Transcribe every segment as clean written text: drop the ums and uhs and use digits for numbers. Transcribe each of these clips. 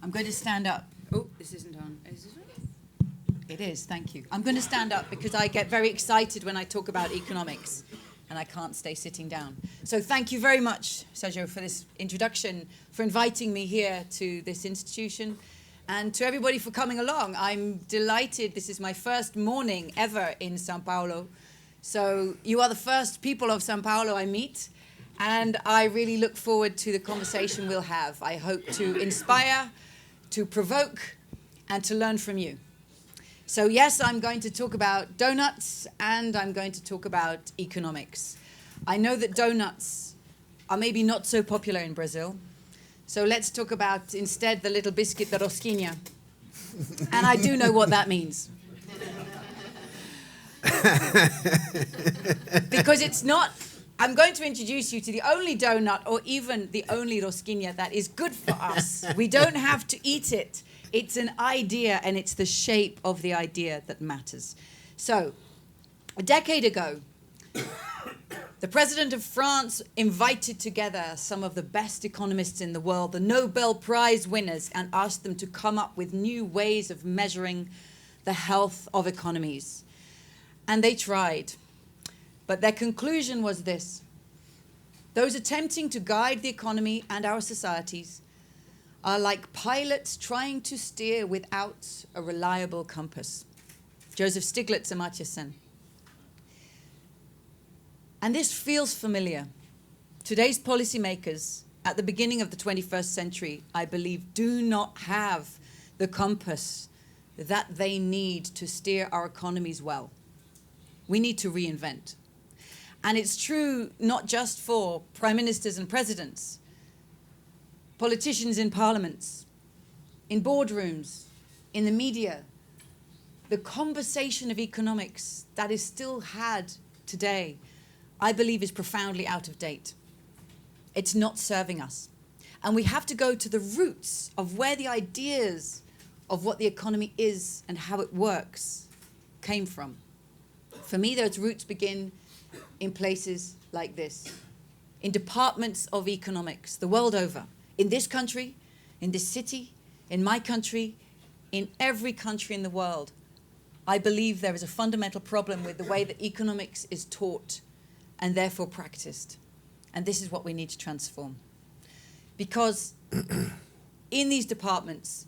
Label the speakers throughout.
Speaker 1: I'm going to stand up. Oh, this isn't on. Is this on? It is, thank you. I'm going to stand up because I get very excited when I talk about economics and I can't stay sitting down. So thank you very much, Sergio, for this introduction, for inviting me here to this institution, and to everybody for coming along. I'm delighted. This is my first morning ever in São Paulo. So you are the first people of São Paulo I meet, and I really look forward to the conversation we'll have. I hope to inspire, to provoke, and to learn from you. So yes, I'm going to talk about donuts, and I'm going to talk about economics. I know that donuts are maybe not so popular in Brazil, so let's talk about instead the little biscuit, the rosquinha. And I do know what that means. Because it's not, I'm going to introduce you to the only donut or even the only rosquinha that is good for us. We don't have to eat it. It's an idea, and it's the shape of the idea that matters. So, a decade ago, the president of France invited together some of the best economists in the world, the Nobel Prize winners, and asked them to come up with new ways of measuring the health of economies. And they tried. But their conclusion was this: those attempting to guide the economy and our societies are like pilots trying to steer without a reliable compass. Joseph Stiglitz, Amartya Sen. And this feels familiar. Today's policymakers at the beginning of the 21st century, I believe, do not have the compass that they need to steer our economies well. We need to reinvent. And it's true not just for prime ministers and presidents, politicians in parliaments, in boardrooms, in the media. The conversation of economics that is still had today, I believe, is profoundly out of date. It's not serving us. And we have to go to the roots of where the ideas of what the economy is and how it works came from. For me, those roots begin in places like this, in departments of economics the world over. In this country, in this city, in my country, in every country in the world, I believe there is a fundamental problem with the way that economics is taught and therefore practiced. And this is what we need to transform. Because in these departments,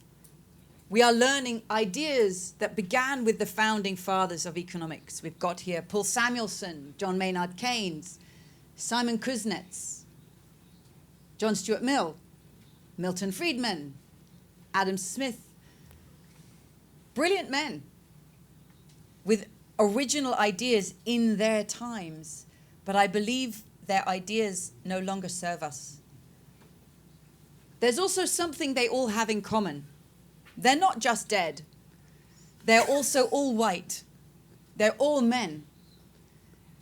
Speaker 1: we are learning ideas that began with the founding fathers of economics. We've got here Paul Samuelson, John Maynard Keynes, Simon Kuznets, John Stuart Mill, Milton Friedman, Adam Smith. Brilliant men with original ideas in their times, but I believe their ideas no longer serve us. There's also something they all have in common. They're not just dead. They're also all white. They're all men.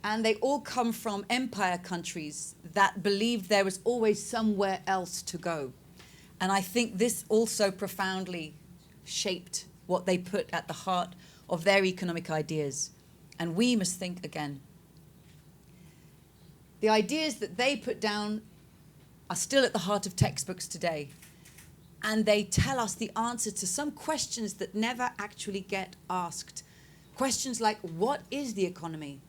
Speaker 1: And they all come from empire countries that believed there was always somewhere else to go. And I think this also profoundly shaped what they put at the heart of their economic ideas. And we must think again. The ideas that they put down are still at the heart of textbooks today. And they tell us the answer to some questions that never actually get asked. Questions like, what is the economy?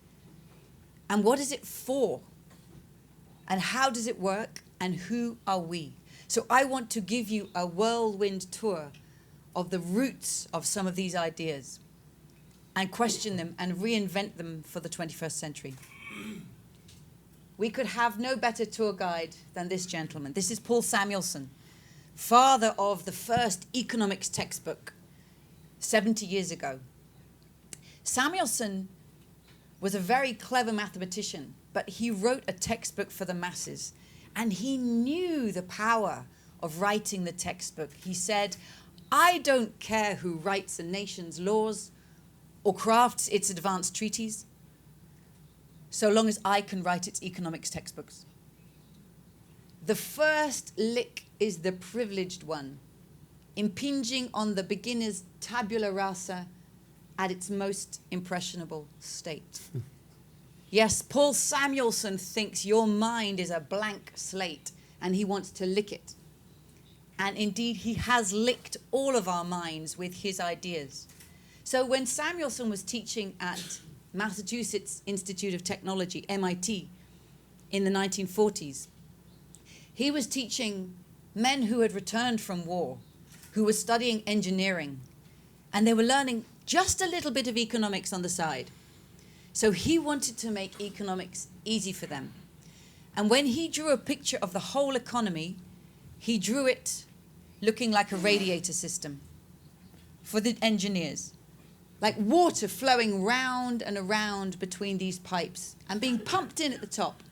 Speaker 1: And what is it for? And how does it work? And who are we? So I want to give you a whirlwind tour of the roots of some of these ideas and question them and reinvent them for the 21st century. We could have no better tour guide than this gentleman. This is Paul Samuelson, father of the first economics textbook 70 years ago. Samuelson was a very clever mathematician, but he wrote a textbook for the masses. And he knew the power of writing the textbook. He said, I don't care who writes a nation's laws or crafts its advanced treaties, so long as I can write its economics textbooks. The first lick is the privileged one, impinging on the beginner's tabula rasa at its most impressionable state. Yes, Paul Samuelson thinks your mind is a blank slate and he wants to lick it. And indeed, he has licked all of our minds with his ideas. So when Samuelson was teaching at Massachusetts Institute of Technology, MIT, in the 1940s, he was teaching men who had returned from war, who were studying engineering, and they were learning just a little bit of economics on the side. So he wanted to make economics easy for them. And when he drew a picture of the whole economy, he drew it looking like a radiator system for the engineers, like water flowing round and around between these pipes and being pumped in at the top.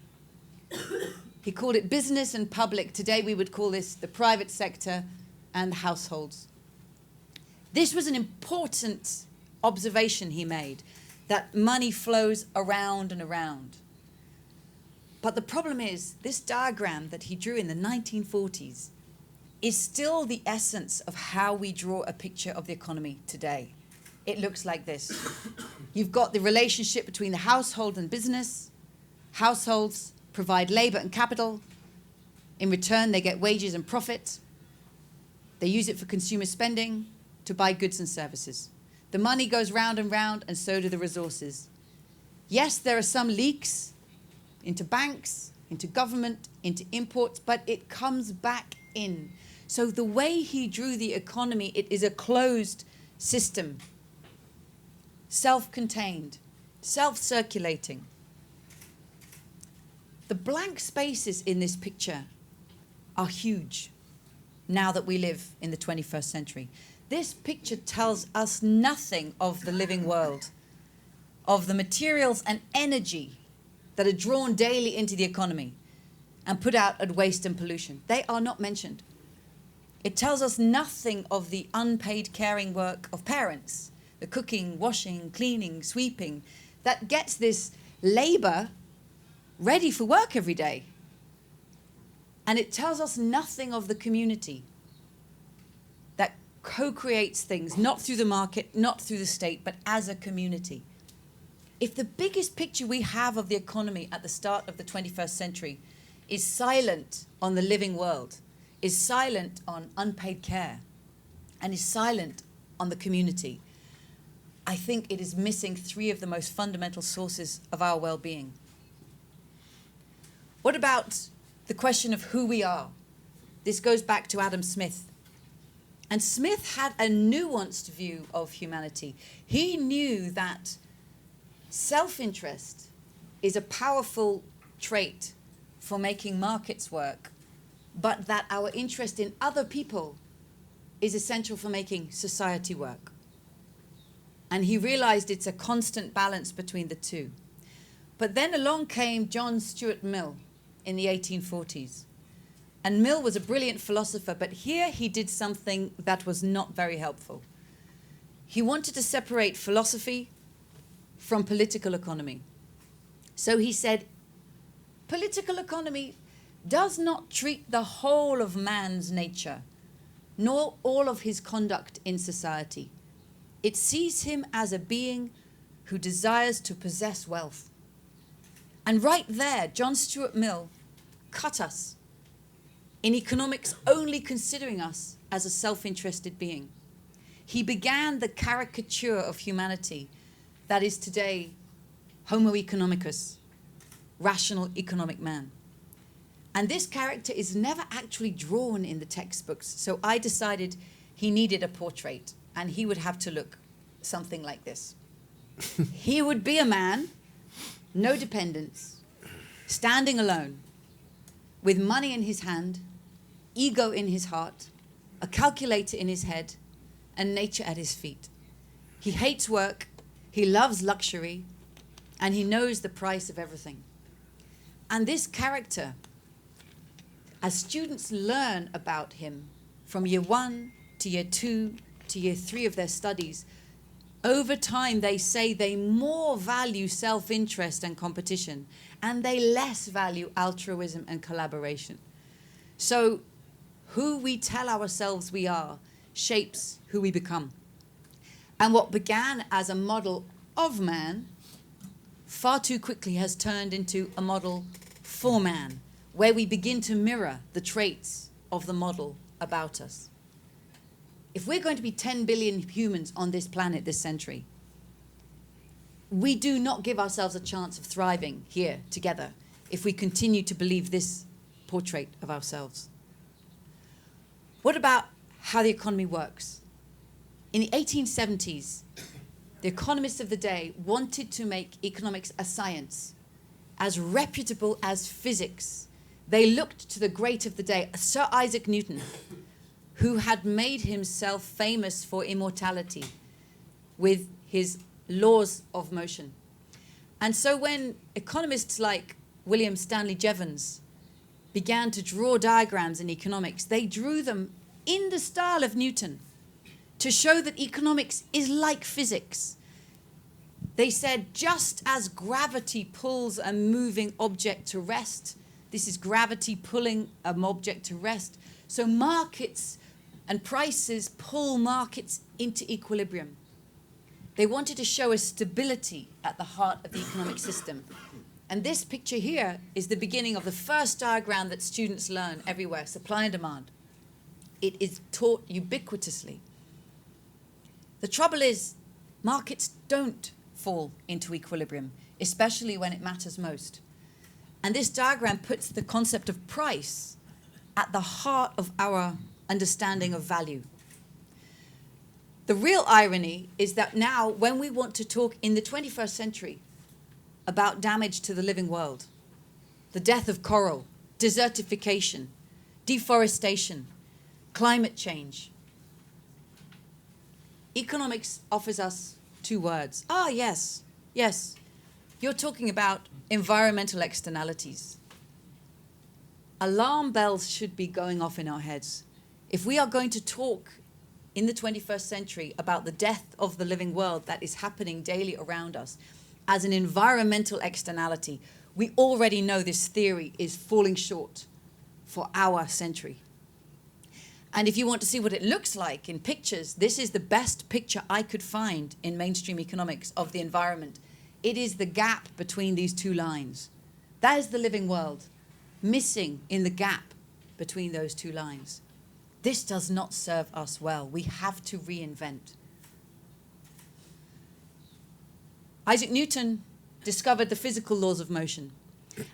Speaker 1: He called it business and public. Today we would call this the private sector and households. This was an important observation he made, that money flows around and around. But the problem is, this diagram that he drew in the 1940s is still the essence of how we draw a picture of the economy today. It looks like this. You've got the relationship between the household and business. Households provide labor and capital. In return, they get wages and profit. They use it for consumer spending, to buy goods and services. The money goes round and round, and so do the resources. Yes, there are some leaks into banks, into government, into imports, but it comes back in. So the way he drew the economy, it is a closed system, self-contained, self-circulating. The blank spaces in this picture are huge now that we live in the 21st century. This picture tells us nothing of the living world, of the materials and energy that are drawn daily into the economy and put out at waste and pollution. They are not mentioned. It tells us nothing of the unpaid caring work of parents, the cooking, washing, cleaning, sweeping, that gets this labor ready for work every day. And it tells us nothing of the community that co-creates things, not through the market, not through the state, but as a community. If the biggest picture we have of the economy at the start of the 21st century is silent on the living world, is silent on unpaid care, and is silent on the community, I think it is missing three of the most fundamental sources of our well-being. What about the question of who we are? This goes back to Adam Smith. And Smith had a nuanced view of humanity. He knew that self-interest is a powerful trait for making markets work, but that our interest in other people is essential for making society work. And he realized it's a constant balance between the two. But then along came John Stuart Mill in the 1840s. And Mill was a brilliant philosopher, but here he did something that was not very helpful. He wanted to separate philosophy from political economy. So he said, political economy does not treat the whole of man's nature, nor all of his conduct in society. It sees him as a being who desires to possess wealth. And right there, John Stuart Mill cut us in economics, only considering us as a self-interested being. He began the caricature of humanity that is today Homo economicus, rational economic man. And this character is never actually drawn in the textbooks, so I decided he needed a portrait, and he would have to look something like this. He would be a man, no dependents, standing alone, with money in his hand, ego in his heart, a calculator in his head, and nature at his feet. He hates work, he loves luxury, and he knows the price of everything. And this character, as students learn about him from year 1 to year 2 to year 3 of their studies, over time they say they more value self-interest and competition, and they less value altruism and collaboration. So who we tell ourselves we are shapes who we become. And what began as a model of man far too quickly has turned into a model for man, where we begin to mirror the traits of the model about us. If we're going to be 10 billion humans on this planet this century, we do not give ourselves a chance of thriving here together if we continue to believe this portrait of ourselves. What about how the economy works? In the 1870s, the economists of the day wanted to make economics a science as reputable as physics. They looked to the great of the day, Sir Isaac Newton, who had made himself famous for immortality with his laws of motion. And so when economists like William Stanley Jevons began to draw diagrams in economics, they drew them in the style of Newton to show that economics is like physics. They said, just as gravity pulls a moving object to rest, this is gravity pulling an object to rest, so markets and prices pull markets into equilibrium. They wanted to show a stability at the heart of the economic system. And this picture here is the beginning of the first diagram that students learn everywhere, supply and demand. It is taught ubiquitously. The trouble is, markets don't fall into equilibrium, especially when it matters most. And this diagram puts the concept of price at the heart of our understanding of value. The real irony is that now, when we want to talk in the 21st century about damage to the living world, the death of coral, desertification, deforestation, climate change, economics offers us two words. Ah, yes, yes. You're talking about environmental externalities. Alarm bells should be going off in our heads. If we are going to talk in the 21st century about the death of the living world that is happening daily around us as an environmental externality, we already know this theory is falling short for our century. And if you want to see what it looks like in pictures, this is the best picture I could find in mainstream economics of the environment. It is the gap between these two lines. That is the living world, missing in the gap between those two lines. This does not serve us well. We have to reinvent. Isaac Newton discovered the physical laws of motion.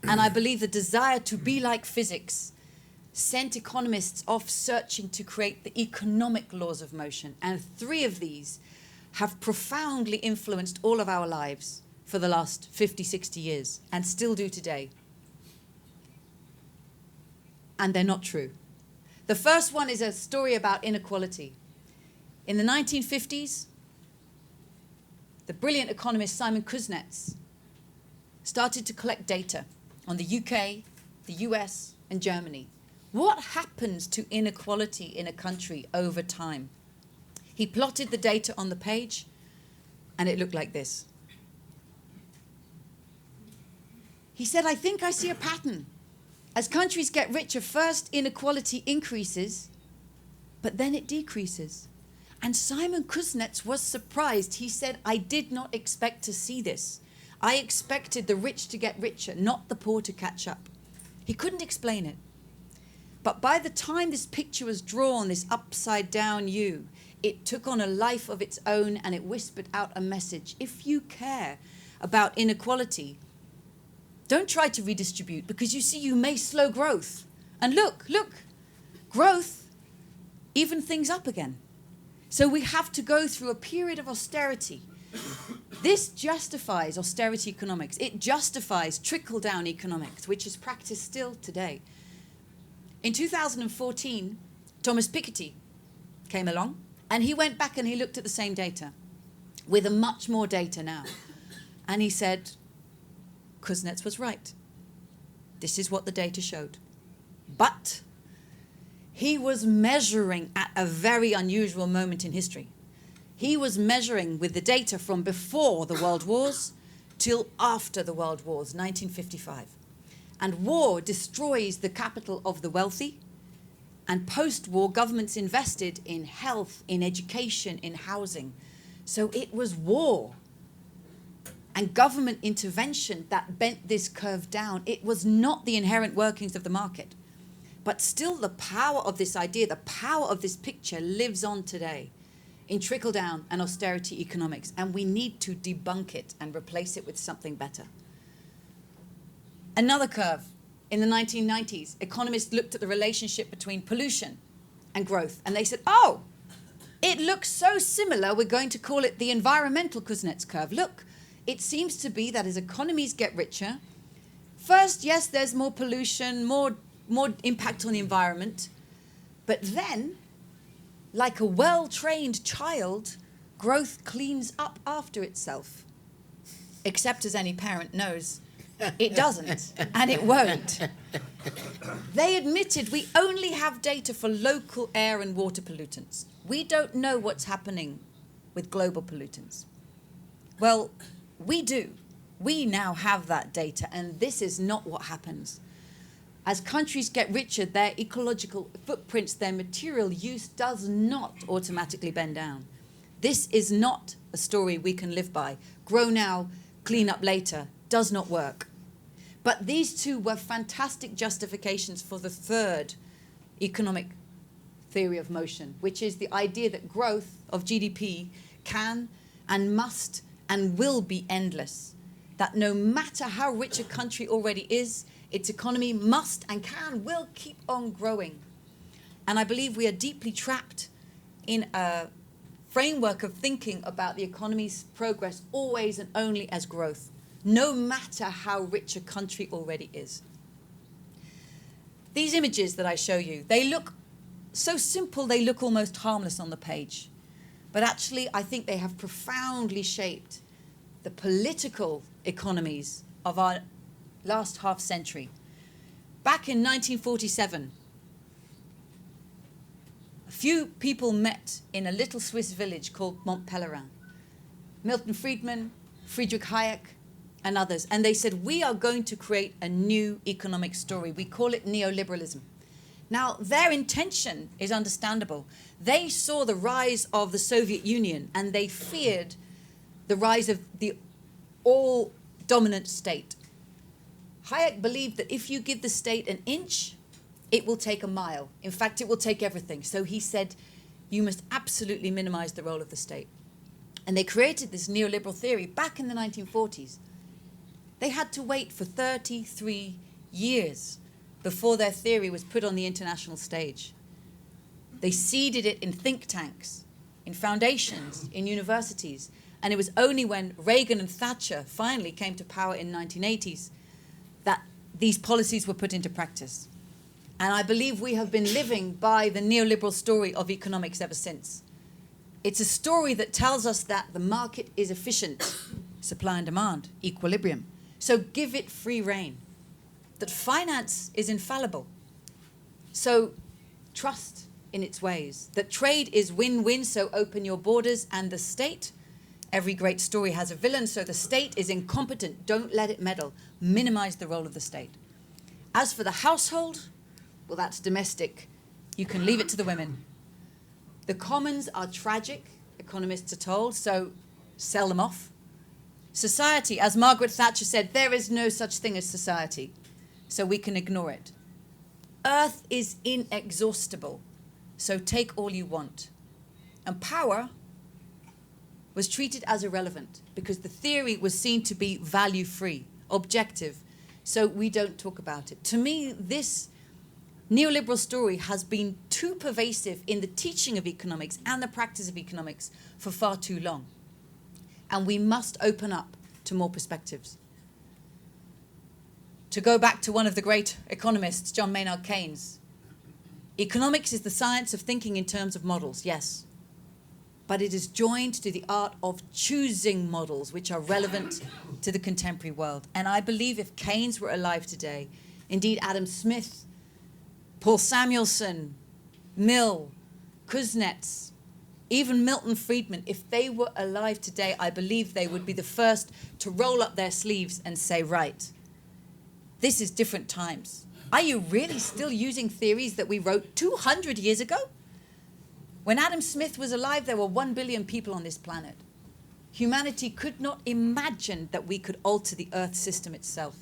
Speaker 1: And I believe the desire to be like physics sent economists off searching to create the economic laws of motion. And three of these have profoundly influenced all of our lives for the last 50, 60 years, and still do today. And they're not true. The first one is a story about inequality. In the 1950s, the brilliant economist Simon Kuznets started to collect data on the UK, the US, and Germany. What happens to inequality in a country over time? He plotted the data on the page, and it looked like this. He said, I think I see a pattern. As countries get richer, first inequality increases, but then it decreases. And Simon Kuznets was surprised. He said, I did not expect to see this. I expected the rich to get richer, not the poor to catch up. He couldn't explain it. But by the time this picture was drawn, this upside down U, it took on a life of its own, and it whispered out a message. If you care about inequality, don't try to redistribute, because you see, you may slow growth. And look, growth even things up again. So we have to go through a period of austerity. This justifies austerity economics. It justifies trickle-down economics, which is practiced still today. In 2014, Thomas Piketty came along, and he went back and he looked at the same data with a much more data now. And he said, Kuznets was right. This is what the data showed. But he was measuring at a very unusual moment in history. He was measuring with the data from before the World Wars till after the World Wars, 1955. And war destroys the capital of the wealthy. And post-war, governments invested in health, in education, in housing. So it was war and government intervention that bent this curve down. It was not the inherent workings of the market. But still the power of this idea, the power of this picture lives on today in trickle-down and austerity economics, and we need to debunk it and replace it with something better. Another curve. In the 1990s, economists looked at the relationship between pollution and growth, and they said, oh, it looks so similar, we're going to call it the environmental Kuznets curve. Look, it seems to be that as economies get richer, first, yes, there's more pollution, more impact on the environment, but then, like a well-trained child, growth cleans up after itself. Except, as any parent knows, it doesn't, and it won't. They admitted we only have data for local air and water pollutants. We don't know what's happening with global pollutants. Well, we do. We now have that data, and this is not what happens. As countries get richer, their ecological footprints, their material use does not automatically bend down. This is not a story we can live by. Grow now, clean up later does not work. But these two were fantastic justifications for the third economic theory of motion, which is the idea that growth of GDP can and must and will be endless. That no matter how rich a country already is, its economy must and can, will keep on growing. And I believe we are deeply trapped in a framework of thinking about the economy's progress always and only as growth, no matter how rich a country already is. These images that I show you, they look so simple, they look almost harmless on the page. But actually, I think they have profoundly shaped the political economies of our last half century. Back in 1947, a few people met in a little Swiss village called Mont Pelerin. Milton Friedman, Friedrich Hayek, and others. And they said, we are going to create a new economic story. We call it neoliberalism. Now, their intention is understandable. They saw the rise of the Soviet Union, and they feared the rise of the all-dominant state. Hayek believed that if you give the state an inch, it will take a mile. In fact, it will take everything. So he said, you must absolutely minimize the role of the state. And they created this neoliberal theory back in the 1940s. They had to wait for 33 years before their theory was put on the international stage. They seeded it in think tanks, in foundations, in universities. And it was only when Reagan and Thatcher finally came to power in the 1980s that these policies were put into practice. And I believe we have been living by the neoliberal story of economics ever since. It's a story that tells us that the market is efficient, supply and demand, equilibrium. So give it free rein. That finance is infallible. So trust in its ways. That trade is win-win, so open your borders. And the state, every great story has a villain, so the state is incompetent. Don't let it meddle. Minimize the role of the state. As for the household, well, that's domestic. You can leave it to the women. The commons are tragic, economists are told, so sell them off. Society, as Margaret Thatcher said, there is no such thing as society, so we can ignore it. Earth is inexhaustible, so take all you want. And power was treated as irrelevant because the theory was seen to be value-free, objective, so we don't talk about it. To me, this neoliberal story has been too pervasive in the teaching of economics and the practice of economics for far too long. And we must open up to more perspectives. To go back to one of the great economists, John Maynard Keynes, economics is the science of thinking in terms of models, yes. But it is joined to the art of choosing models which are relevant to the contemporary world. And I believe if Keynes were alive today, indeed Adam Smith, Paul Samuelson, Mill, Kuznets, even Milton Friedman, if they were alive today, I believe they would be the first to roll up their sleeves and say, right, this is different times. Are you really still using theories that we wrote 200 years ago? When Adam Smith was alive, there were 1 billion people on this planet. Humanity could not imagine that we could alter the Earth system itself.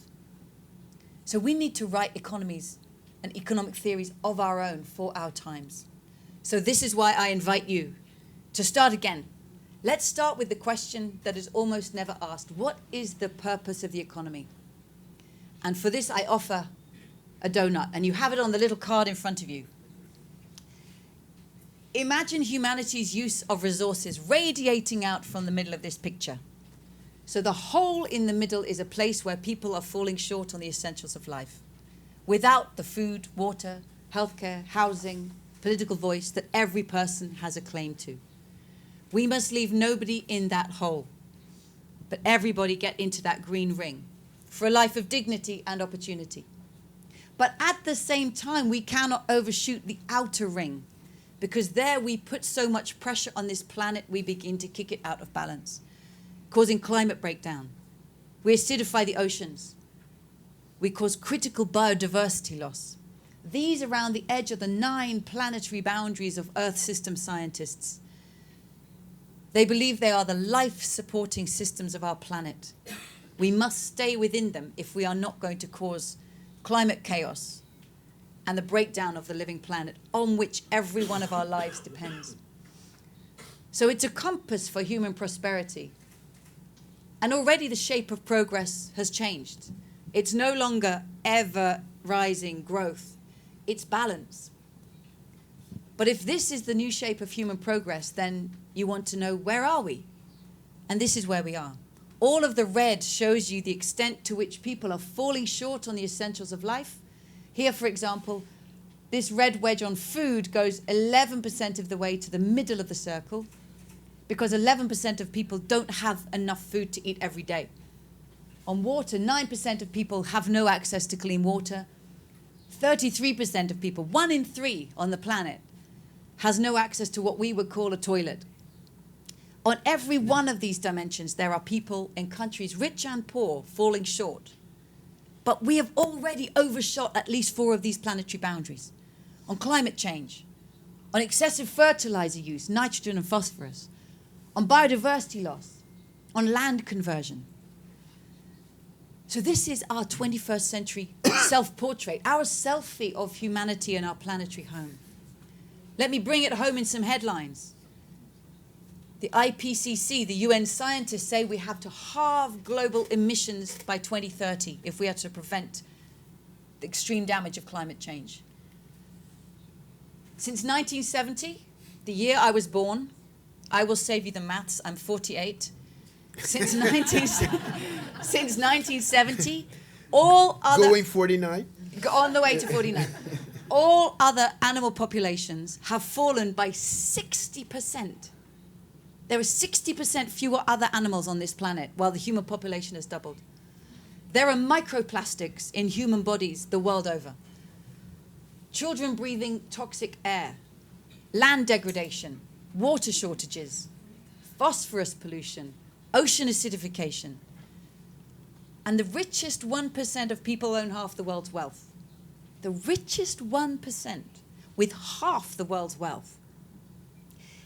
Speaker 1: So we need to write economies and economic theories of our own for our times. So this is why I invite you to start again. Let's start with the question that is almost never asked. What is the purpose of the economy? And for this, I offer a donut, and you have it on the little card in front of you. Imagine humanity's use of resources radiating out from the middle of this picture. So the hole in the middle is a place where people are falling short on the essentials of life, without the food, water, healthcare, housing, political voice that every person has a claim to. We must leave nobody in that hole, but everybody get into that green ring for a life of dignity and opportunity. But at the same time, we cannot overshoot the outer ring, because there we put so much pressure on this planet, we begin to kick it out of balance, causing climate breakdown. We acidify the oceans. We cause critical biodiversity loss. These around the edge are the 9 planetary boundaries of Earth system scientists. They believe they are the life-supporting systems of our planet. We must stay within them if we are not going to cause climate chaos and the breakdown of the living planet on which every one of our lives depends. So it's a compass for human prosperity. And already the shape of progress has changed. It's no longer ever-rising growth. It's balance. But if this is the new shape of human progress, then you want to know, where are we? And this is where we are. All of the red shows you the extent to which people are falling short on the essentials of life. Here, for example, this red wedge on food goes 11% of the way to the middle of the circle, because 11% of people don't have enough food to eat every day. On water, 9% of people have no access to clean water. 33% of people, 1 in 3 on the planet, has no access to what we would call a toilet. On every one of these dimensions, there are people in countries, rich and poor, falling short. But we have already overshot at least 4 of these planetary boundaries. On climate change, on excessive fertilizer use, nitrogen and phosphorus, on biodiversity loss, on land conversion. So this is our 21st century self-portrait, our selfie of humanity and our planetary home. Let me bring it home in some headlines. The IPCC, the UN scientists, say we have to halve global emissions by 2030 if we are to prevent the extreme damage of climate change. Since 1970, the year I was born, I will save you the maths, I'm 48. Since 1970, all other...
Speaker 2: Going 49?
Speaker 1: On the way to 49. All other animal populations have fallen by 60%. There are 60% fewer other animals on this planet, while the human population has doubled. There are microplastics in human bodies the world over. Children breathing toxic air, land degradation, water shortages, phosphorus pollution, ocean acidification. And the richest 1% of people own half the world's wealth. The richest 1% with half the world's wealth.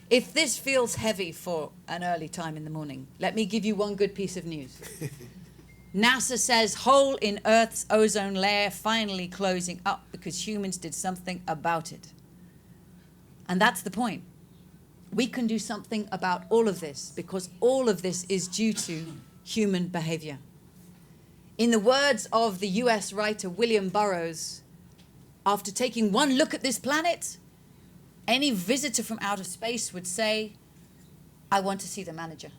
Speaker 1: If this feels heavy for an early time in the morning, let me give you one good piece of news. NASA says hole in Earth's ozone layer finally closing up because humans did something about it. And that's the point. We can do something about all of this because all of this is due to human behavior. In the words of the US writer William Burroughs, after taking one look at this planet, any visitor from outer space would say, I want to see the manager.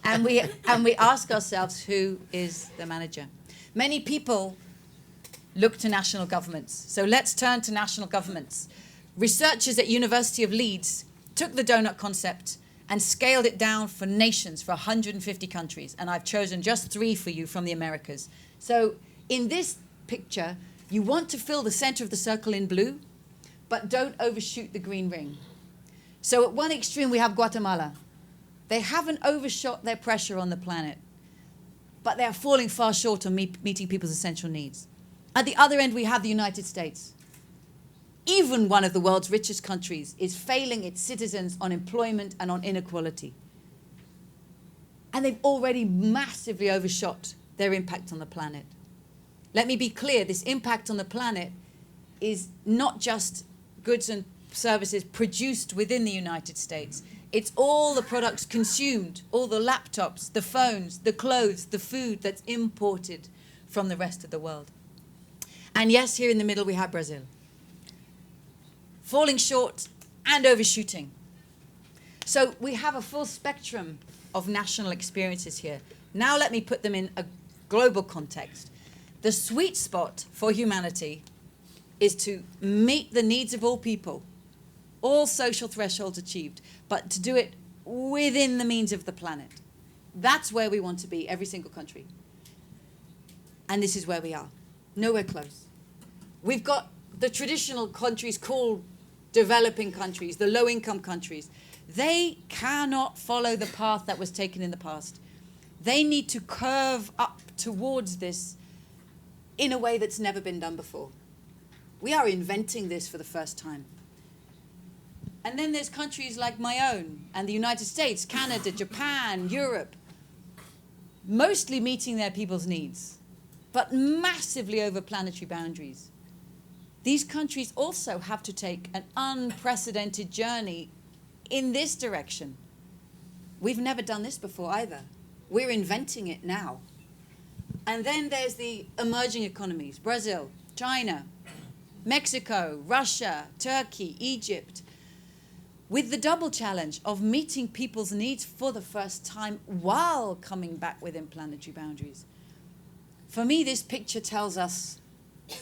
Speaker 1: and we ask ourselves, who is the manager? Many people look to national governments. So let's turn to national governments. Researchers at University of Leeds took the donut concept and scaled it down for nations, for 150 countries. And I've chosen just 3 for you from the Americas. So in this picture, you want to fill the center of the circle in blue, but don't overshoot the green ring. So at one extreme, we have Guatemala. They haven't overshot their pressure on the planet, but they are falling far short on meeting people's essential needs. At the other end, we have the United States. Even one of the world's richest countries is failing its citizens on employment and on inequality. And they've already massively overshot their impact on the planet. Let me be clear, this impact on the planet is not just goods and services produced within the United States. It's all the products consumed, all the laptops, the phones, the clothes, the food that's imported from the rest of the world. And yes, here in the middle we have Brazil. Falling short and overshooting. So we have a full spectrum of national experiences here. Now let me put them in a global context. The sweet spot for humanity is to meet the needs of all people, all social thresholds achieved, but to do it within the means of the planet. That's where we want to be, every single country. And this is where we are, nowhere close. We've got the traditional countries called developing countries, the low-income countries. They cannot follow the path that was taken in the past. They need to curve up towards this in a way that's never been done before. We are inventing this for the first time. And then there's countries like my own and the United States, Canada, Japan, Europe, mostly meeting their people's needs, but massively over planetary boundaries. These countries also have to take an unprecedented journey in this direction. We've never done this before either. We're inventing it now. And then there's the emerging economies, Brazil, China, Mexico, Russia, Turkey, Egypt, with the double challenge of meeting people's needs for the first time while coming back within planetary boundaries. For me, this picture tells us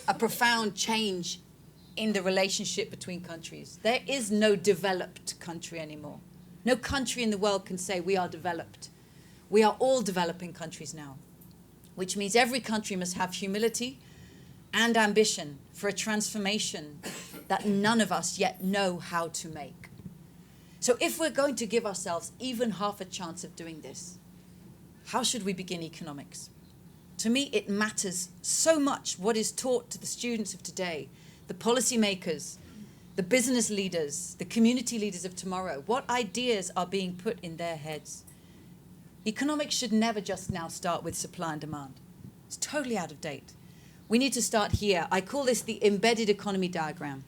Speaker 1: a profound change in the relationship between countries. There is no developed country anymore. No country in the world can say we are developed. We are all developing countries now, which means every country must have humility and ambition for a transformation that none of us yet know how to make. So if we're going to give ourselves even half a chance of doing this, how should we begin economics? To me, it matters so much what is taught to the students of today, the policymakers, the business leaders, the community leaders of tomorrow. What ideas are being put in their heads? Economics should never just now start with supply and demand. It's totally out of date. We need to start here. I call this the embedded economy diagram.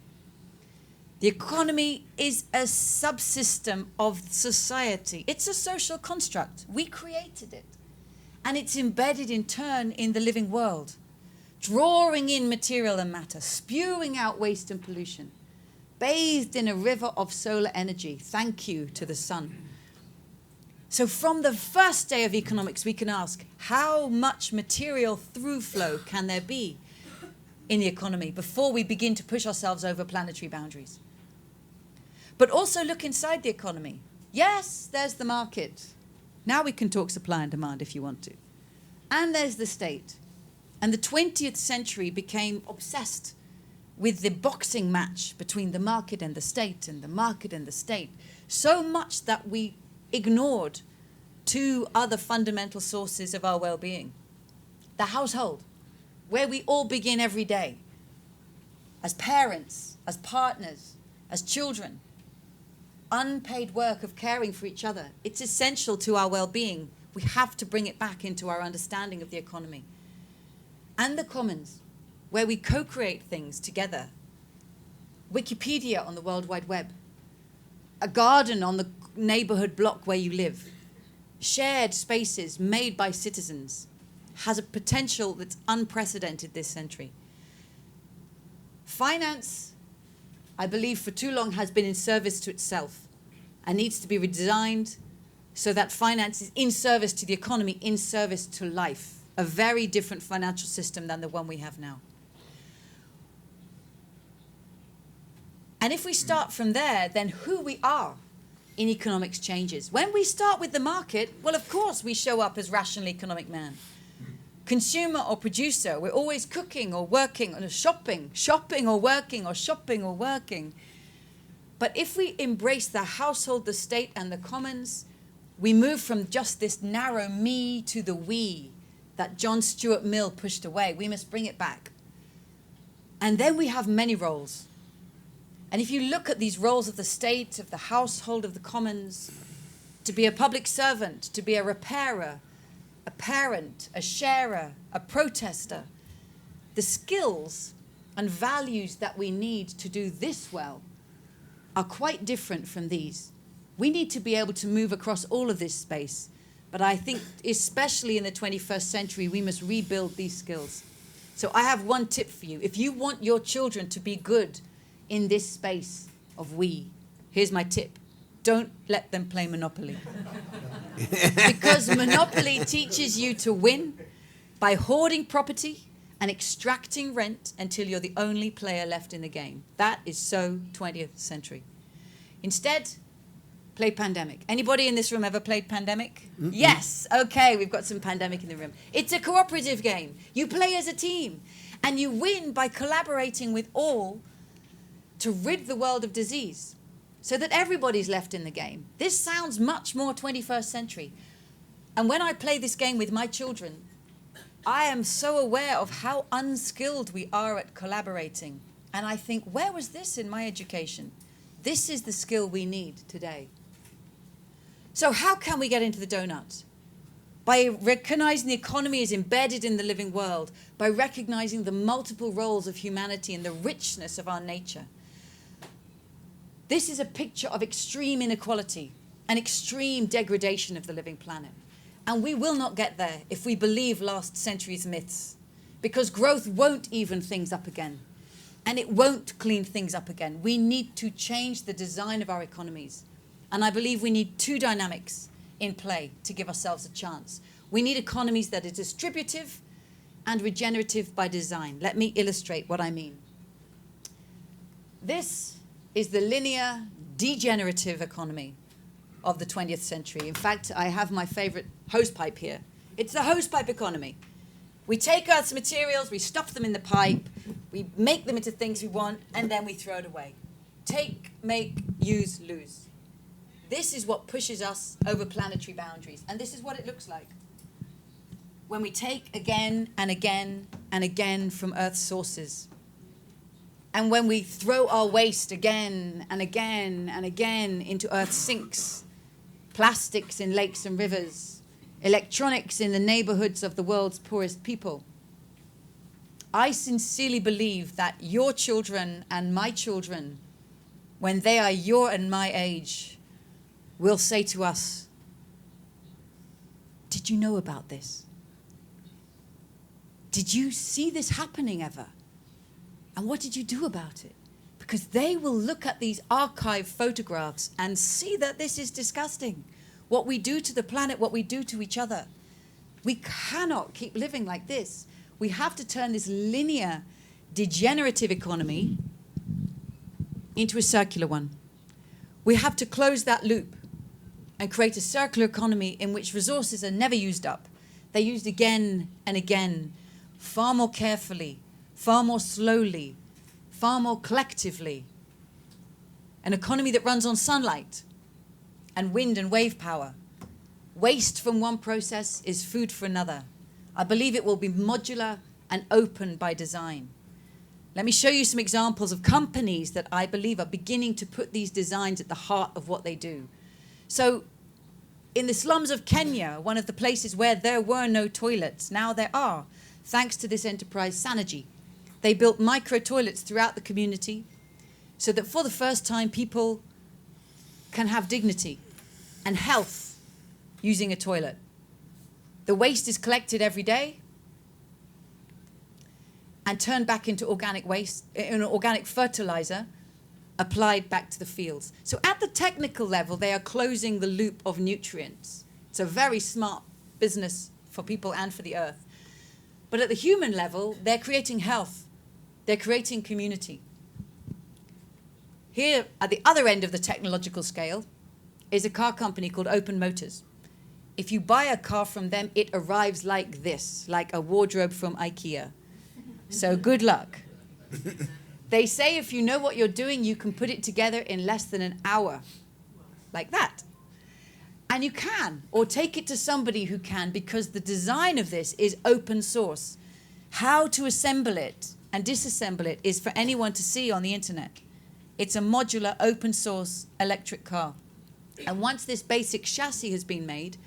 Speaker 1: The economy is a subsystem of society. It's a social construct. We created it. And it's embedded in turn in the living world, drawing in material and matter, spewing out waste and pollution, bathed in a river of solar energy. Thank you to the sun. So from the first day of economics, we can ask, how much material through flow can there be in the economy before we begin to push ourselves over planetary boundaries? But also look inside the economy. Yes, there's the market. Now we can talk supply and demand if you want to. And there's the state. And the 20th century became obsessed with the boxing match between the market and the state and the market and the state, so much that we ignored two other fundamental sources of our well-being. The household, where we all begin every day, as parents, as partners, as children. Unpaid work of caring for each other. It's essential to our well-being. We have to bring it back into our understanding of the economy. And the commons, where we co-create things together. Wikipedia on the World Wide Web. A garden on the neighborhood block where you live. Shared spaces made by citizens has a potential that's unprecedented this century. Finance, I believe, for too long has been in service to itself and needs to be redesigned so that finance is in service to the economy, in service to life. A very different financial system than the one we have now. And if we start from there, then who we are in economics changes. When we start with the market, well, of course, we show up as rational economic man. Consumer or producer, we're always cooking or working or shopping or working or shopping or working. But if we embrace the household, the state, and the commons, we move from just this narrow me to the we that John Stuart Mill pushed away. We must bring it back. And then we have many roles. And if you look at these roles of the state, of the household, of the commons, to be a public servant, to be a repairer, a parent, a sharer, a protester, the skills and values that we need to do this well are quite different from these. We need to be able to move across all of this space. But I think, especially in the 21st century, we must rebuild these skills. So I have one tip for you. If you want your children to be good in this space of we, here's my tip. Don't let them play Monopoly. Because Monopoly teaches you to win by hoarding property and extracting rent until you're the only player left in the game. That is so 20th century. Instead, play Pandemic. Anybody in this room ever played Pandemic? Mm-hmm. Yes. Okay, we've got some Pandemic in the room. It's a cooperative game. You play as a team. And you win by collaborating with all to rid the world of disease so that everybody's left in the game. This sounds much more 21st century. And when I play this game with my children, I am so aware of how unskilled we are at collaborating. And I think, where was this in my education? This is the skill we need today. So how can we get into the donut? By recognizing the economy is embedded in the living world, by recognizing the multiple roles of humanity and the richness of our nature. This is a picture of extreme inequality and extreme degradation of the living planet. And we will not get there if we believe last century's myths, because growth won't even things up again, and it won't clean things up again. We need to change the design of our economies. And I believe we need two dynamics in play to give ourselves a chance. We need economies that are distributive and regenerative by design. Let me illustrate what I mean. This is the linear, degenerative economy of the 20th century. In fact, I have my favorite hosepipe here. It's the hosepipe economy. We take Earth's materials, we stuff them in the pipe, we make them into things we want, and then we throw it away. Take, make, use, lose. This is what pushes us over planetary boundaries, and this is what it looks like when we take again and again and again from Earth's sources. And when we throw our waste again and again and again into Earth's sinks, plastics in lakes and rivers, electronics in the neighborhoods of the world's poorest people. I sincerely believe that your children and my children, when they are your and my age, will say to us, did you know about this? Did you see this happening ever? And what did you do about it? Because they will look at these archive photographs and see that this is disgusting. What we do to the planet, what we do to each other. We cannot keep living like this. We have to turn this linear, degenerative economy into a circular one. We have to close that loop and create a circular economy in which resources are never used up. They're used again and again, far more carefully, far more slowly, far more collectively. An economy that runs on sunlight and wind and wave power. Waste from one process is food for another. I believe it will be modular and open by design. Let me show you some examples of companies that I believe are beginning to put these designs at the heart of what they do. So in the slums of Kenya, one of the places where there were no toilets, now there are, thanks to this enterprise, Sanergy. They built micro toilets throughout the community so that for the first time people can have dignity and health using a toilet. The waste is collected every day and turned back into organic waste, organic fertilizer, applied back to the fields. So at the technical level, they are closing the loop of nutrients. It's a very smart business for people and for the earth. But at the human level, they're creating health. They're creating community. Here, at the other end of the technological scale, is a car company called Open Motors. If you buy a car from them, it arrives like this, like a wardrobe from IKEA. So good luck. They say if you know what you're doing, you can put it together in less than an hour, like that. And you can, or take it to somebody who can, because the design of this is open source. How to assemble it and disassemble it is for anyone to see on the internet. It's a modular, open source electric car. And once this basic chassis has been made,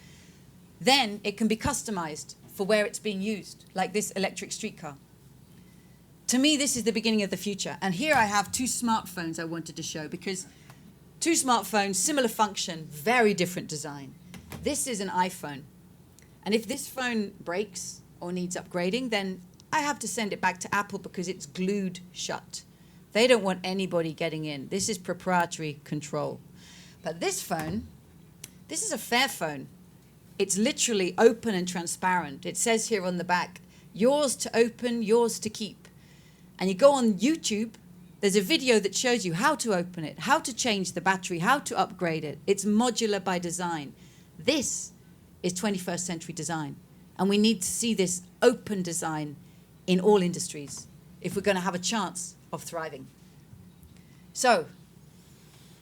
Speaker 1: then it can be customized for where it's being used, like this electric streetcar. To me, this is the beginning of the future. And here I have two smartphones I wanted to show, because two smartphones, similar function, very different design. This is an iPhone. And if this phone breaks or needs upgrading, then I have to send it back to Apple because it's glued shut. They don't want anybody getting in. This is proprietary control. But this phone, this is a Fairphone. It's literally open and transparent. It says here on the back, yours to open, yours to keep. And you go on YouTube, there's a video that shows you how to open it, how to change the battery, how to upgrade it. It's modular by design. This is 21st century design. And we need to see this open design in all industries if we're going to have a chance of thriving. So,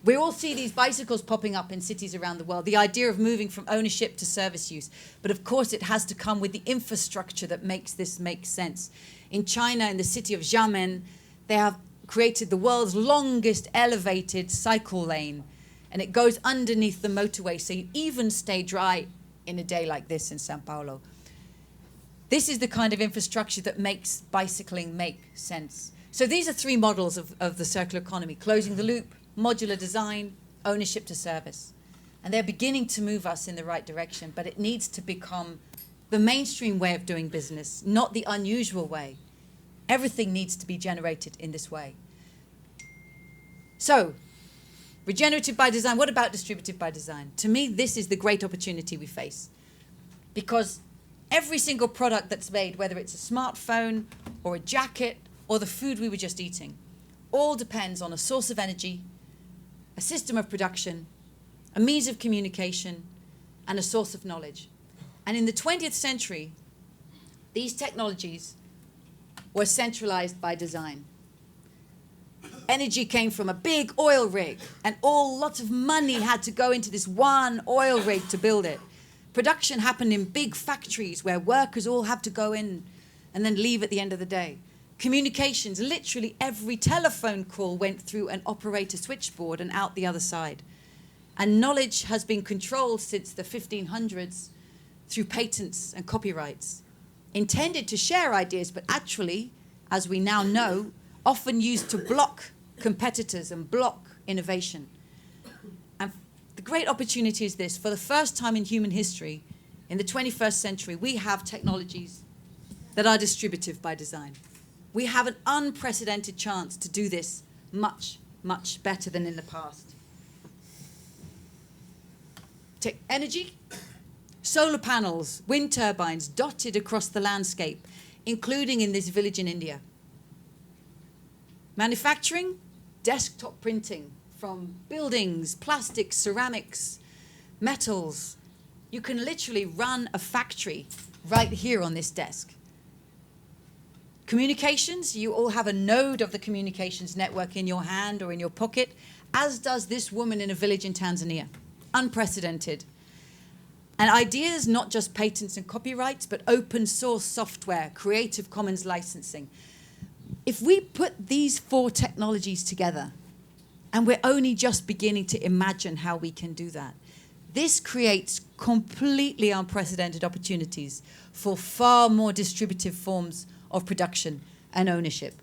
Speaker 1: we all see these bicycles popping up in cities around the world, the idea of moving from ownership to service use. But of course, it has to come with the infrastructure that makes this make sense. In China, in the city of Xiamen, they have created the world's longest elevated cycle lane. And it goes underneath the motorway, so you even stay dry in a day like this in Sao Paulo. This is the kind of infrastructure that makes bicycling make sense. So these are three models of the circular economy: closing the loop, modular design, ownership to service. And they're beginning to move us in the right direction, but it needs to become the mainstream way of doing business, not the unusual way. Everything needs to be generated in this way. So, regenerative by design, what about distributive by design? To me, this is the great opportunity we face. Because every single product that's made, whether it's a smartphone or a jacket or the food we were just eating, all depends on a source of energy, a system of production, a means of communication, and a source of knowledge. And in the 20th century, these technologies were centralized by design. Energy came from a big oil rig, and lots of money had to go into this one oil rig to build it. Production happened in big factories where workers all have to go in and then leave at the end of the day. Communications, literally every telephone call went through an operator switchboard and out the other side. And knowledge has been controlled since the 1500s through patents and copyrights, intended to share ideas, but actually, as we now know, often used to block competitors and block innovation. And the great opportunity is this: for the first time in human history, in the 21st century, we have technologies that are distributive by design. We have an unprecedented chance to do this much, much better than in the past. Take energy, solar panels, wind turbines dotted across the landscape, including in this village in India. Manufacturing, desktop printing from buildings, plastics, ceramics, metals. You can literally run a factory right here on this desk. Communications, you all have a node of the communications network in your hand or in your pocket, as does this woman in a village in Tanzania. Unprecedented. And ideas, not just patents and copyrights, but open source software, Creative Commons licensing. If we put these four technologies together, and we're only just beginning to imagine how we can do that, this creates completely unprecedented opportunities for far more distributive forms of production and ownership.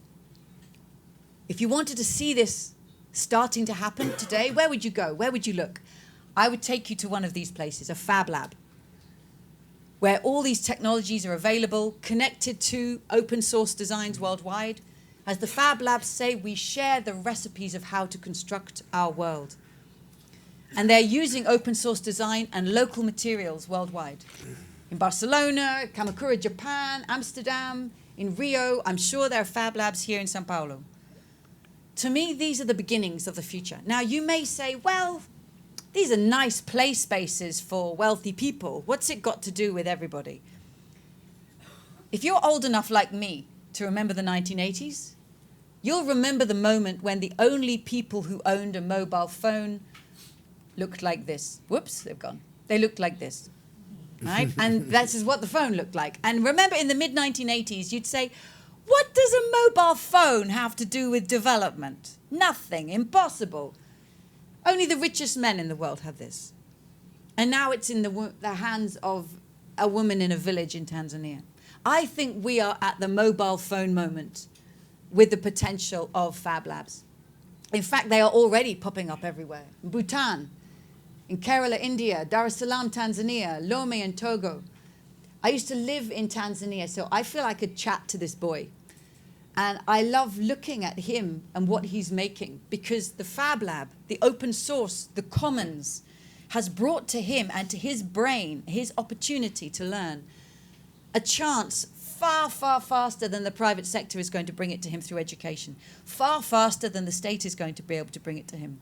Speaker 1: If you wanted to see this starting to happen today, where would you go? Where would you look? I would take you to one of these places, a fab lab, where all these technologies are available, connected to open source designs worldwide. As the fab labs say, we share the recipes of how to construct our world. And they're using open source design and local materials worldwide. In Barcelona, Kamakura, Japan, Amsterdam, in Rio, I'm sure there are fab labs here in Sao Paulo. To me, these are the beginnings of the future. Now, you may say, well, these are nice play spaces for wealthy people. What's it got to do with everybody? If you're old enough like me to remember the 1980s, you'll remember the moment when the only people who owned a mobile phone looked like this. Whoops, they've gone. They looked like this. Right? And this is what the phone looked like. And remember, in the mid-1980s, you'd say, what does a mobile phone have to do with development? Nothing. Impossible. Only the richest men in the world have this. And now it's in the hands of a woman in a village in Tanzania. I think we are at the mobile phone moment with the potential of Fab Labs. In fact, they are already popping up everywhere. In Bhutan, in Kerala, India, Dar es Salaam, Tanzania, Lome in Togo. I used to live in Tanzania, so I feel I could chat to this boy. And I love looking at him and what he's making, because the Fab Lab, the open source, the commons, has brought to him and to his brain, his opportunity to learn, a chance far, far faster than the private sector is going to bring it to him through education, far faster than the state is going to be able to bring it to him.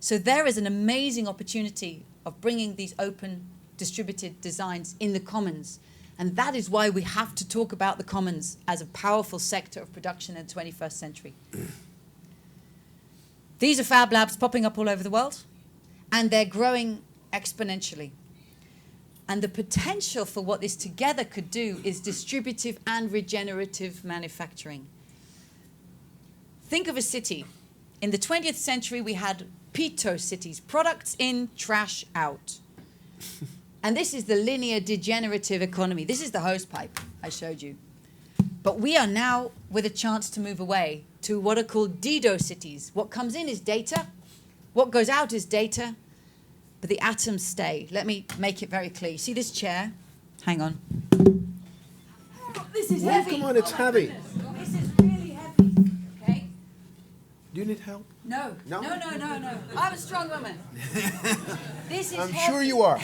Speaker 1: So there is an amazing opportunity of bringing these open, distributed designs in the commons. And that is why we have to talk about the commons as a powerful sector of production in the 21st century. These are Fab Labs popping up all over the world, and they're growing exponentially. And the potential for what this together could do is distributive and regenerative manufacturing. Think of a city. In the 20th century, we had Pito cities, products in, trash out. And this is the linear degenerative economy. This is the hose pipe I showed you. But we are now with a chance to move away to what are called Dido cities. What comes in is data. What goes out is data. But the atoms stay. Let me make it very clear. You see this chair? Hang on. Oh, this is heavy.
Speaker 2: Come on, it's heavy.
Speaker 1: This is really heavy. Okay?
Speaker 2: Do you need help?
Speaker 1: No.
Speaker 2: No?
Speaker 1: No. I'm a strong woman. This is
Speaker 2: I'm
Speaker 1: heavy.
Speaker 2: sure you are.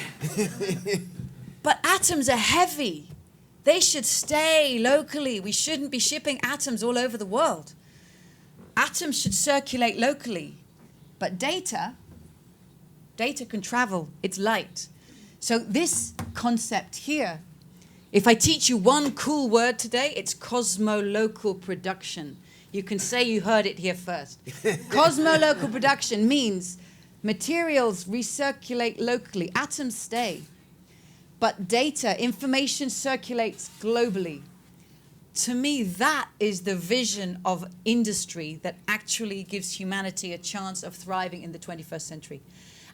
Speaker 1: But atoms are heavy. They should stay locally. We shouldn't be shipping atoms all over the world. Atoms should circulate locally. But data can travel. It's light. So this concept here, if I teach you one cool word today, it's cosmo-local production. You can say you heard it here first. Cosmo-local production means materials recirculate locally. Atoms stay. But data, information circulates globally. To me, that is the vision of industry that actually gives humanity a chance of thriving in the 21st century.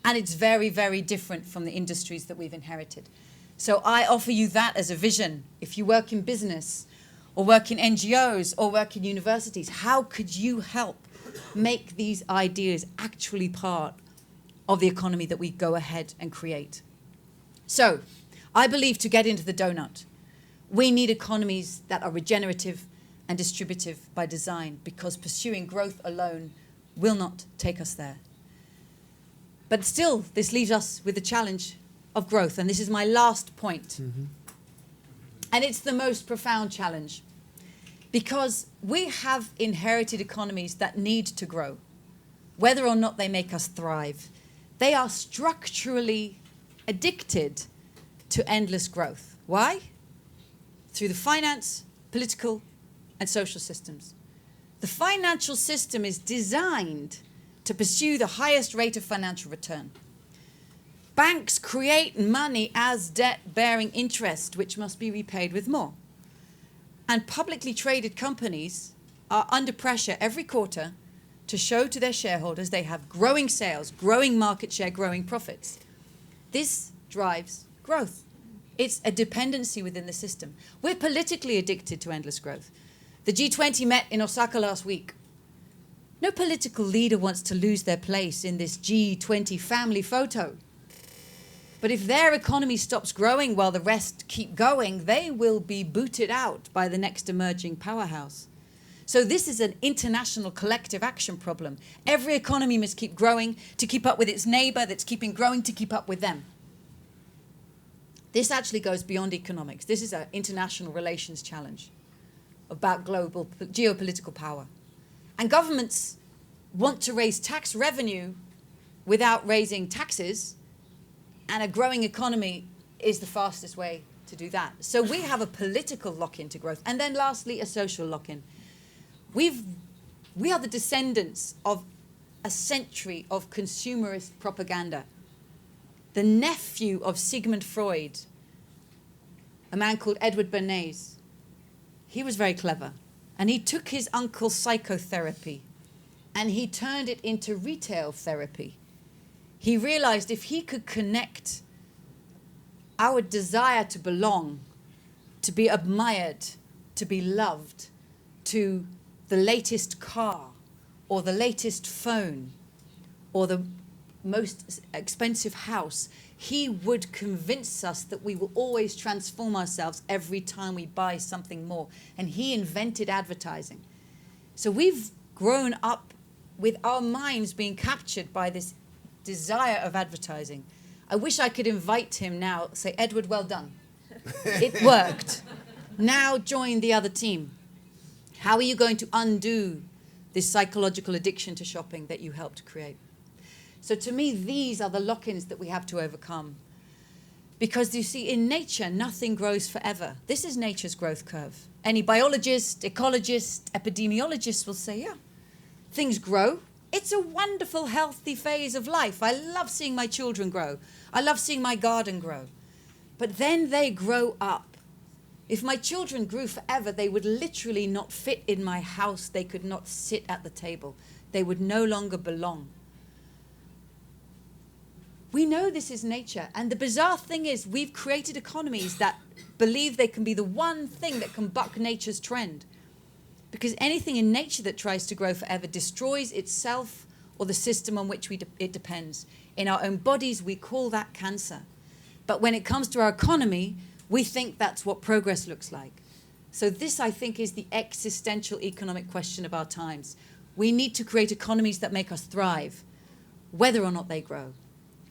Speaker 1: And it's very, very different from the industries that we've inherited. So I offer you that as a vision. If you work in business, or work in NGOs, or work in universities, how could you help make these ideas actually part of the economy that we go ahead and create? So I believe to get into the donut, we need economies that are regenerative and distributive by design, because pursuing growth alone will not take us there. But still, this leaves us with the challenge of growth. And this is my last point. Mm-hmm. And it's the most profound challenge. Because we have inherited economies that need to grow, whether or not they make us thrive. They are structurally addicted to endless growth. Why? Through the finance, political, and social systems. The financial system is designed to pursue the highest rate of financial return. Banks create money as debt-bearing interest, which must be repaid with more. And publicly traded companies are under pressure every quarter to show to their shareholders they have growing sales, growing market share, growing profits. This drives growth. It's a dependency within the system. We're politically addicted to endless growth. The G20 met in Osaka last week. No political leader wants to lose their place in this G20 family photo. But if their economy stops growing while the rest keep going, they will be booted out by the next emerging powerhouse. So this is an international collective action problem. Every economy must keep growing to keep up with its neighbor that's keeping growing to keep up with them. This actually goes beyond economics. This is an international relations challenge about global geopolitical power. And governments want to raise tax revenue without raising taxes, and a growing economy is the fastest way to do that. So we have a political lock-in to growth. And then lastly, a social lock-in. We are the descendants of a century of consumerist propaganda. The nephew of Sigmund Freud, a man called Edward Bernays, he was very clever. And he took his uncle's psychotherapy and he turned it into retail therapy. He realized if he could connect our desire to belong, to be admired, to be loved, to the latest car or the latest phone or the most expensive house, he would convince us that we will always transform ourselves every time we buy something more. And he invented advertising. So we've grown up with our minds being captured by this desire of advertising. I wish I could invite him now, say, Edward, well done. It worked. Now join the other team. How are you going to undo this psychological addiction to shopping that you helped create? So to me, these are the lock-ins that we have to overcome. Because you see, in nature, nothing grows forever. This is nature's growth curve. Any biologist, ecologist, epidemiologist will say, yeah, things grow. It's a wonderful, healthy phase of life. I love seeing my children grow. I love seeing my garden grow. But then they grow up. If my children grew forever, they would literally not fit in my house. They could not sit at the table. They would no longer belong. We know this is nature. And the bizarre thing is we've created economies that believe they can be the one thing that can buck nature's trend. Because anything in nature that tries to grow forever destroys itself or the system on which it depends. In our own bodies, we call that cancer. But when it comes to our economy, we think that's what progress looks like. So this, I think, is the existential economic question of our times. We need to create economies that make us thrive, whether or not they grow.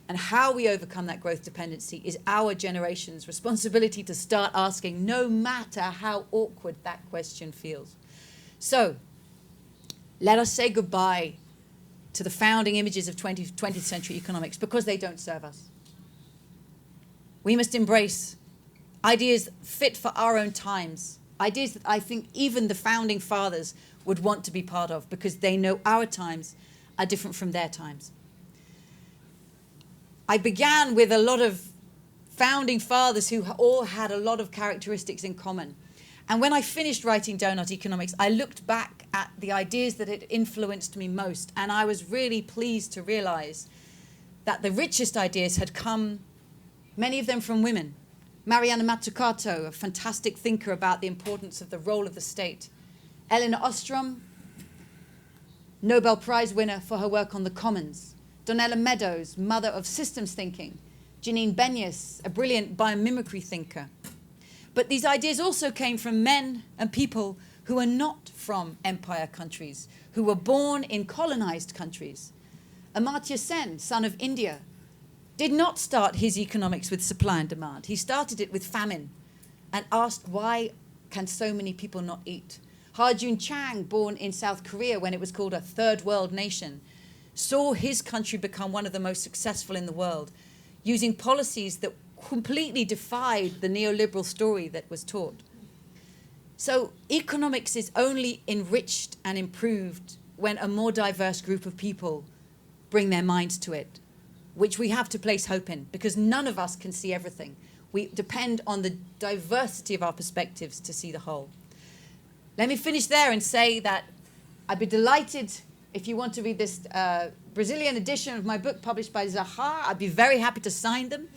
Speaker 1: And how we overcome that growth dependency is our generation's responsibility to start asking, no matter how awkward that question feels. So, let us say goodbye to the founding images of 20th century economics because they don't serve us. We must embrace ideas fit for our own times, ideas that I think even the founding fathers would want to be part of because they know our times are different from their times. I began with a lot of founding fathers who all had a lot of characteristics in common. And when I finished writing Doughnut Economics, I looked back at the ideas that had influenced me most. And I was really pleased to realize that the richest ideas had come, many of them from women. Mariana Mazzucato, a fantastic thinker about the importance of the role of the state. Elinor Ostrom, Nobel Prize winner for her work on the commons. Donella Meadows, mother of systems thinking. Janine Benyus, a brilliant biomimicry thinker. But these ideas also came from men and people who are not from empire countries, who were born in colonized countries. Amartya Sen, son of India, did not start his economics with supply and demand. He started it with famine and asked, why can so many people not eat? Ha-Joon Chang, born in South Korea when it was called a third world nation, saw his country become one of the most successful in the world, using policies that completely defied the neoliberal story that was taught. So economics is only enriched and improved when a more diverse group of people bring their minds to it, which we have to place hope in, because none of us can see everything. We depend on the diversity of our perspectives to see the whole. Let me finish there and say that I'd be delighted if you want to read this Brazilian edition of my book published by Zaha. I'd be very happy to sign them.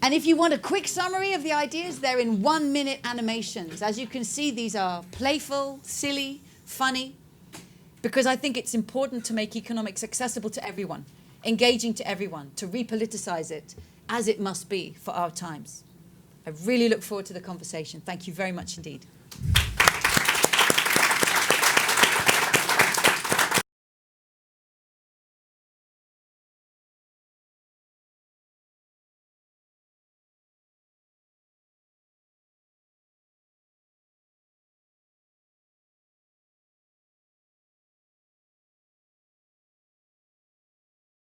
Speaker 1: And if you want a quick summary of the ideas, they're in 1-minute animations. As you can see, these are playful, silly, funny, because I think it's important to make economics accessible to everyone, engaging to everyone, to repoliticize it as it must be for our times. I really look forward to the conversation. Thank you very much indeed.